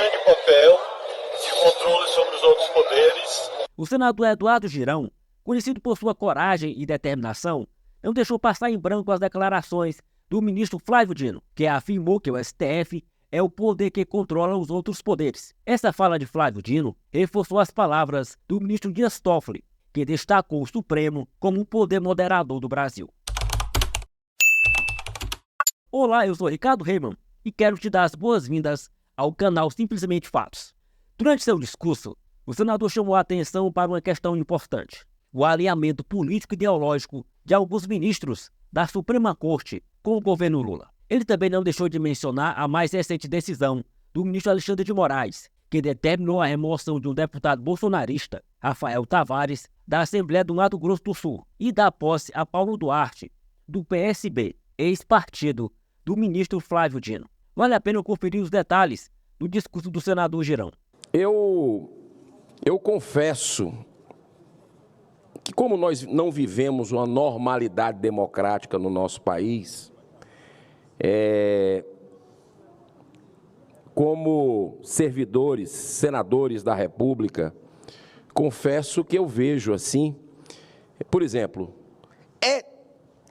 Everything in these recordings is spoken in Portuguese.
grande papel de controle sobre os outros poderes. O senador Eduardo Girão, conhecido por sua coragem e determinação, não deixou passar em branco as declarações do ministro Flávio Dino, que afirmou que o STF é o poder que controla os outros poderes. Essa fala de Flávio Dino reforçou as palavras do ministro Dias Toffoli, que destacou o Supremo como um poder moderador do Brasil. Olá, eu sou Ricardo Reimann e quero te dar as boas-vindas ao canal Simplesmente Fatos. Durante seu discurso, o senador chamou a atenção para uma questão importante: o alinhamento político-ideológico de alguns ministros da Suprema Corte com o governo Lula. Ele também não deixou de mencionar a mais recente decisão do ministro Alexandre de Moraes, que determinou a remoção de um deputado bolsonarista, Rafael Tavares, da Assembleia do Mato Grosso do Sul, e da posse a Paulo Duarte, do PSB, ex-partido do ministro Flávio Dino. Vale a pena conferir os detalhes do discurso do senador Girão. Eu confesso que, como nós não vivemos uma normalidade democrática no nosso país, como servidores, senadores da República, confesso que eu vejo assim, por exemplo,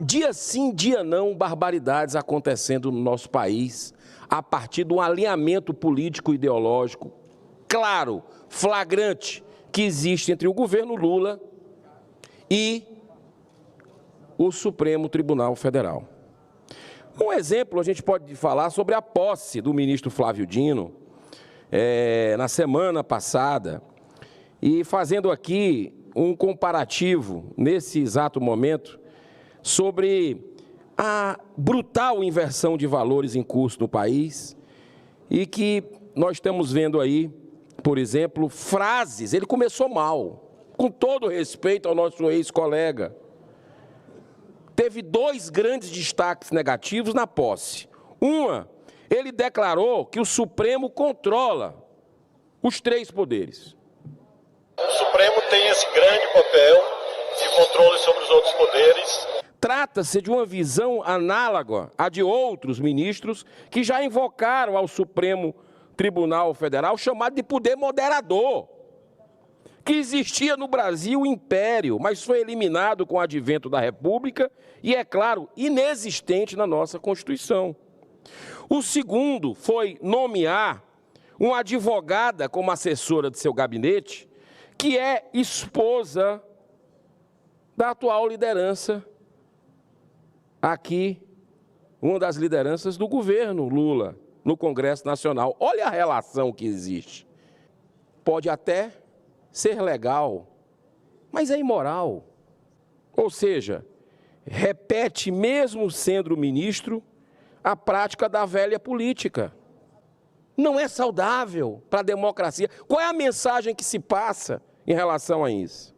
dia sim, dia não, barbaridades acontecendo no nosso país, a partir de um alinhamento político-ideológico claro, flagrante, que existe entre o governo Lula e o Supremo Tribunal Federal. Um exemplo, a gente pode falar sobre a posse do ministro Flávio Dino na semana passada, e fazendo aqui um comparativo, nesse exato momento, sobre a brutal inversão de valores em curso no país, e que nós estamos vendo aí, por exemplo, frases. Ele começou mal, com todo respeito ao nosso ex-colega. Teve dois grandes destaques negativos na posse. Uma, ele declarou que o Supremo controla os três poderes. O Supremo tem esse grande papel de controle sobre os outros poderes. Trata-se de uma visão análoga à de outros ministros que já invocaram ao Supremo Tribunal Federal, chamado de poder moderador, que existia no Brasil o império, mas foi eliminado com o advento da República e, é claro, inexistente na nossa Constituição. O segundo foi nomear uma advogada como assessora de seu gabinete, que é esposa da atual liderança aqui, uma das lideranças do governo Lula no Congresso Nacional. Olha a relação que existe. Pode até ser legal, mas é imoral. Ou seja, repete, mesmo sendo ministro, a prática da velha política. Não é saudável para a democracia. Qual é a mensagem que se passa em relação a isso?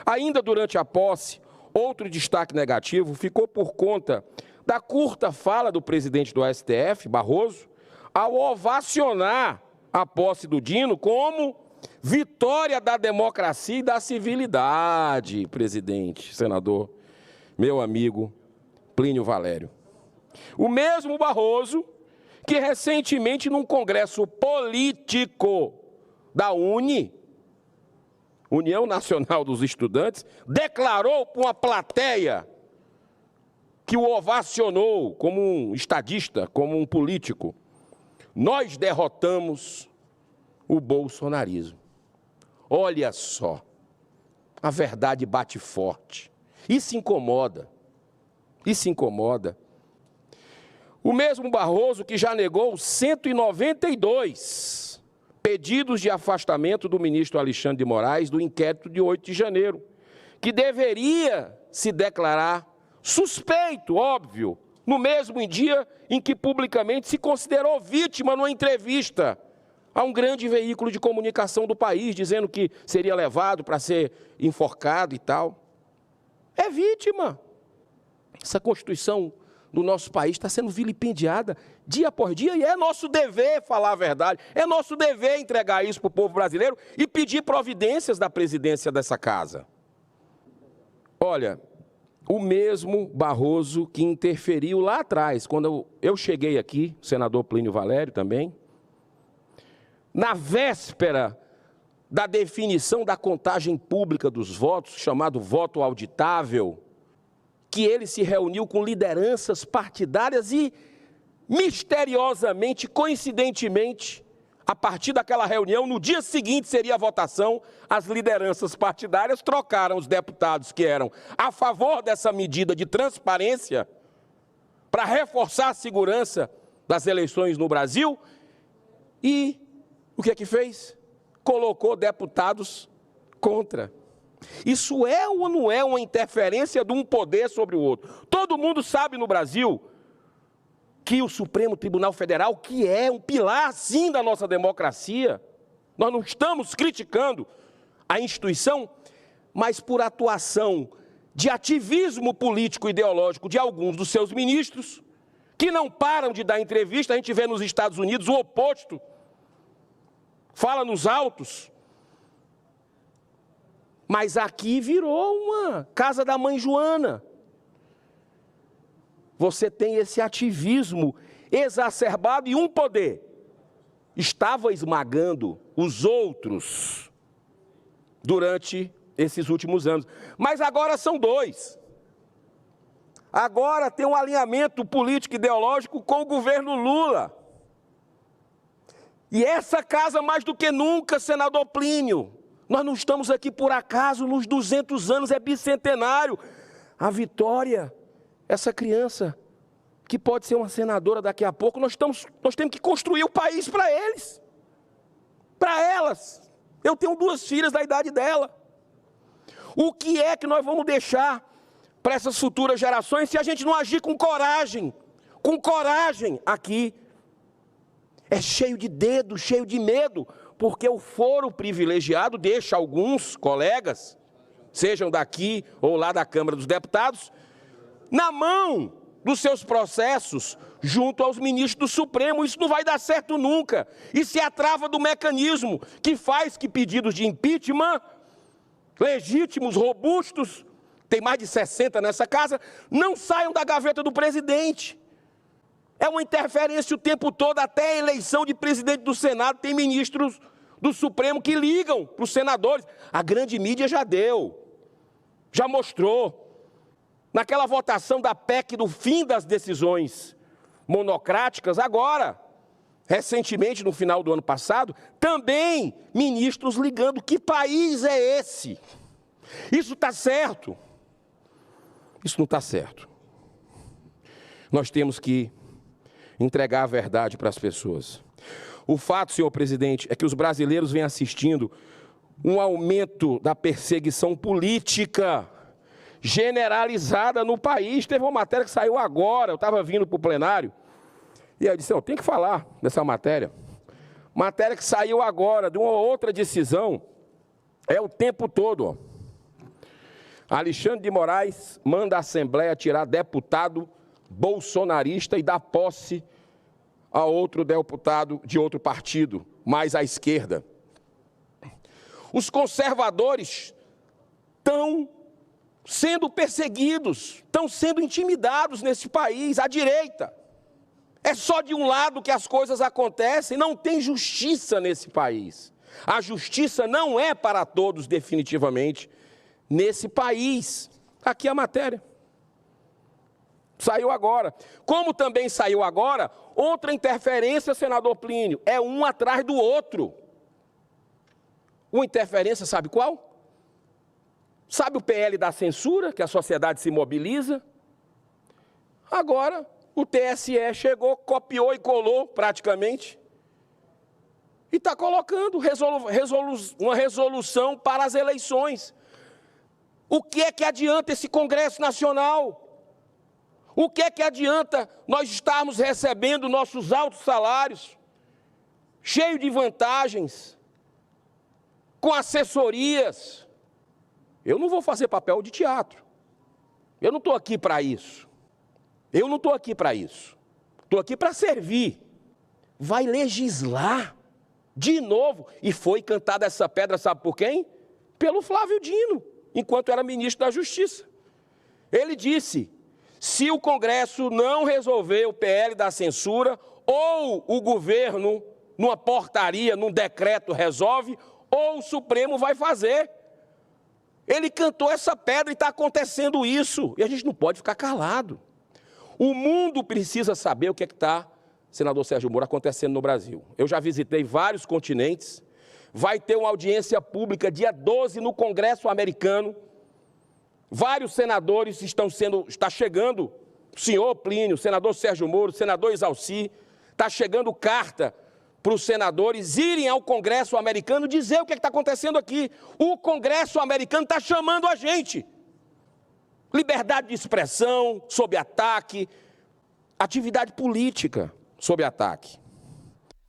Ainda durante a posse, outro destaque negativo ficou por conta da curta fala do presidente do STF, Barroso, ao ovacionar a posse do Dino como vitória da democracia e da civilidade, presidente, senador, meu amigo Plínio Valério. O mesmo Barroso que recentemente, num congresso político da União Nacional dos Estudantes, declarou para uma plateia que o ovacionou como um estadista, como um político: nós derrotamos o bolsonarismo. Olha só, a verdade bate forte. Isso incomoda. Isso incomoda. O mesmo Barroso que já negou 192 pedidos de afastamento do ministro Alexandre de Moraes do inquérito de 8 de janeiro, que deveria se declarar suspeito, óbvio, no mesmo dia em que publicamente se considerou vítima numa entrevista a um grande veículo de comunicação do país, dizendo que seria levado para ser enforcado e tal. É vítima. Essa Constituição do nosso país está sendo vilipendiada dia após dia, e é nosso dever falar a verdade, é nosso dever entregar isso para o povo brasileiro e pedir providências da presidência dessa casa. Olha, o mesmo Barroso que interferiu lá atrás, quando eu cheguei aqui, o senador Plínio Valério também, na véspera da definição da contagem pública dos votos, chamado voto auditável, que ele se reuniu com lideranças partidárias e, misteriosamente, coincidentemente, a partir daquela reunião, no dia seguinte seria a votação, as lideranças partidárias trocaram os deputados que eram a favor dessa medida de transparência para reforçar a segurança das eleições no Brasil e o que é que fez? Colocou deputados contra. Isso é ou não é uma interferência de um poder sobre o outro? Todo mundo sabe no Brasil que o Supremo Tribunal Federal, que é um pilar, sim, da nossa democracia, nós não estamos criticando a instituição, mas por atuação de ativismo político ideológico de alguns dos seus ministros, que não param de dar entrevista, a gente vê nos Estados Unidos o oposto, fala nos autos, mas aqui virou uma casa da mãe Joana. Você tem esse ativismo exacerbado e um poder estava esmagando os outros durante esses últimos anos. Mas agora são dois. Agora tem um alinhamento político e ideológico com o governo Lula. E essa casa, mais do que nunca, senador Plínio, nós não estamos aqui por acaso, nos 200 anos, é bicentenário. A Vitória, essa criança, que pode ser uma senadora daqui a pouco, nós temos que construir o país para eles, para elas. Eu tenho 2 filhas da idade dela. O que é que nós vamos deixar para essas futuras gerações se a gente não agir com coragem? Com coragem aqui. É cheio de dedo, cheio de medo, porque o foro privilegiado deixa alguns colegas, sejam daqui ou lá da Câmara dos Deputados, na mão dos seus processos junto aos ministros do Supremo. Isso não vai dar certo nunca. Isso é a trava do mecanismo que faz que pedidos de impeachment, legítimos, robustos, tem mais de 60 nessa casa, não saiam da gaveta do presidente. É uma interferência o tempo todo, até a eleição de presidente do Senado, tem ministros do Supremo que ligam para os senadores. A grande mídia já deu, já mostrou. Naquela votação da PEC do fim das decisões monocráticas, agora, recentemente, no final do ano passado, também ministros ligando. Que país é esse? Isso está certo? Isso não está certo. Nós temos que entregar a verdade para as pessoas. O fato, senhor presidente, é que os brasileiros vêm assistindo um aumento da perseguição política generalizada no país. Teve uma matéria que saiu agora, eu estava vindo para o plenário, e eu disse, tem que falar dessa matéria. Matéria que saiu agora, de uma outra decisão, é o tempo todo. Ó. Alexandre de Moraes manda a Assembleia tirar deputado bolsonarista e dar posse a outro deputado de outro partido, mais à esquerda. Os conservadores estão sendo perseguidos, estão sendo intimidados nesse país, à direita. É só de um lado que as coisas acontecem, não tem justiça nesse país. A justiça não é para todos definitivamente nesse país. Aqui a matéria. Saiu agora. Como também saiu agora, outra interferência, senador Plínio, é um atrás do outro. Uma interferência, sabe qual? Sabe o PL da censura, que a sociedade se mobiliza? Agora, o TSE chegou, copiou e colou praticamente, e está colocando uma resolução para as eleições. O que é que adianta esse Congresso Nacional? O que é que adianta nós estarmos recebendo nossos altos salários, cheio de vantagens, com assessorias? Eu não vou fazer papel de teatro. Eu não estou aqui para isso. Eu não estou aqui para isso. Estou aqui para servir. Vai legislar de novo. E foi cantada essa pedra, sabe por quem? Pelo Flávio Dino, enquanto era ministro da Justiça. Ele disse, se o Congresso não resolver o PL da censura, ou o governo numa portaria, num decreto resolve, ou o Supremo vai fazer. Ele cantou essa pedra e está acontecendo isso. E a gente não pode ficar calado. O mundo precisa saber o que está, senador Sérgio Moro, acontecendo no Brasil. Eu já visitei vários continentes. Vai ter uma audiência pública dia 12 no Congresso americano. Vários senadores está chegando, o senhor Plínio, o senador Sérgio Moro, o senador Exalci, está chegando carta para os senadores irem ao Congresso americano dizer o que está acontecendo aqui. O Congresso americano está chamando a gente. Liberdade de expressão sob ataque, atividade política sob ataque.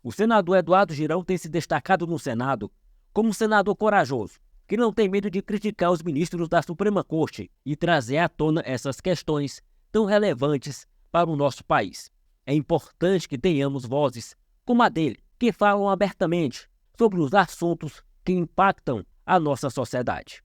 O senador Eduardo Girão tem se destacado no Senado como um senador corajoso, que não tem medo de criticar os ministros da Suprema Corte e trazer à tona essas questões tão relevantes para o nosso país. É importante que tenhamos vozes como a dele, que falam abertamente sobre os assuntos que impactam a nossa sociedade.